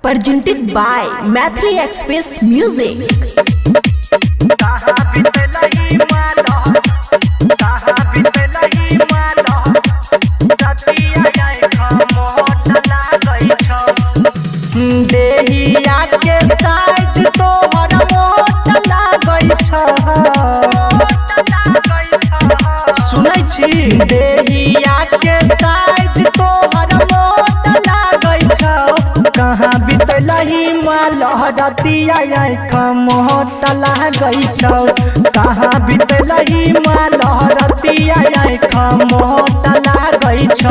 presented by Mathri Express Music. देहिया के size तोहर मोट लागै छ, सुनै छी देहिया के साइज तोहर मोट लागै छ। कहाँ बितलही लहरतिया आँख मोट लागै छ, कहाँ बितलही लहरतिया आँख मोट लागै छ।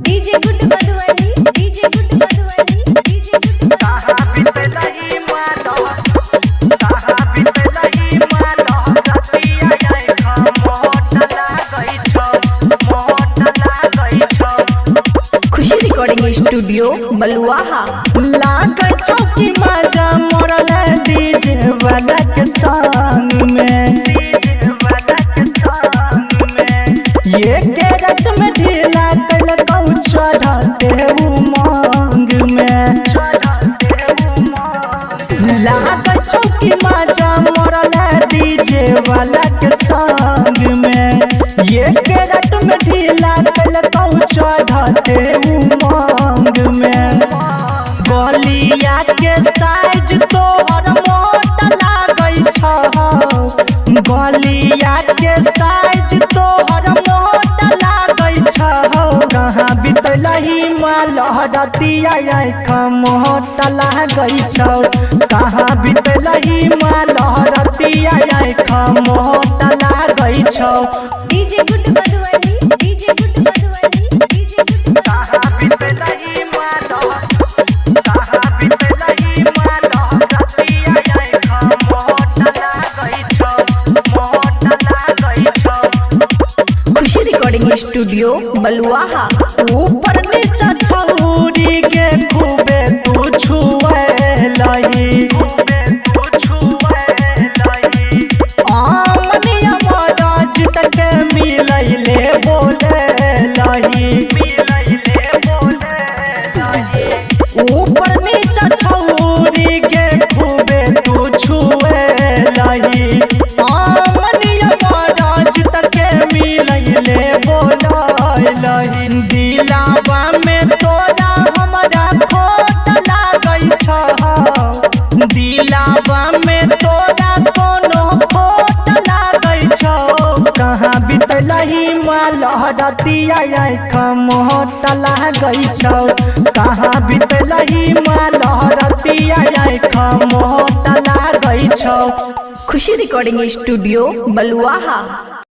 DJ good Madhubani, DJ good Madhubani, DJ good कहाँ बितलही कहाँ बितलही लहरतिया आँख मोट लागै छ, मोट लागै छ। खुशी रिकॉर्डिंग स्टूडियो बलुआहा। लागै छौ कि मजा मोरल डीजे वाला के संग में, डीजे वाला के संग में ये के रात में ढीला कल कौ चढ़ते उमंग में, चढ़ते उमंग। लागै छौ कि मजा मोरल डीजे वाला के संग में ये के रात में ढीला कल कौ चढ़ते उमंग में। गलिया के साइज तोहर मोट लागै छ, गलिया के साइज तोहर मोट लागै छ। कहाँ बितलही लहरतिया आँख मोट लागै छ, कहाँ बितलही लहरतिया आँख मोट लागै छ। DJ good Madhubani, DJ good Madhubani, DJ good कहाँ बितलही कहाँ बितलही लहरतिया आँख मोट लागै छ, मोट लागै छ। खुशी रिकॉर्डिंग स्टूडियो बलुआहा। ऊपर नीचा छौरी के खूबे तू छुएलही, खूबे तू छुएलही। आमनिया महाराज तक मिलैले बोलेलही, मिलैले बोलेलही। ऊपर नीचा छौरी के खूबे तू छुएलही, आमनिया महाराज तक मिलैले बोलेलही। दिलावा में तोरा हमरा खोट लागै छ, दिलावा में तोरा कोनो खोट लागै छ। कहाँ बितलही लहरतिया आँख मोट लागै छ, कहाँ बितलही लहरतिया आँख मोट लागै छ। खुशी रिकॉर्डिंग स्टूडियो बलुआहा।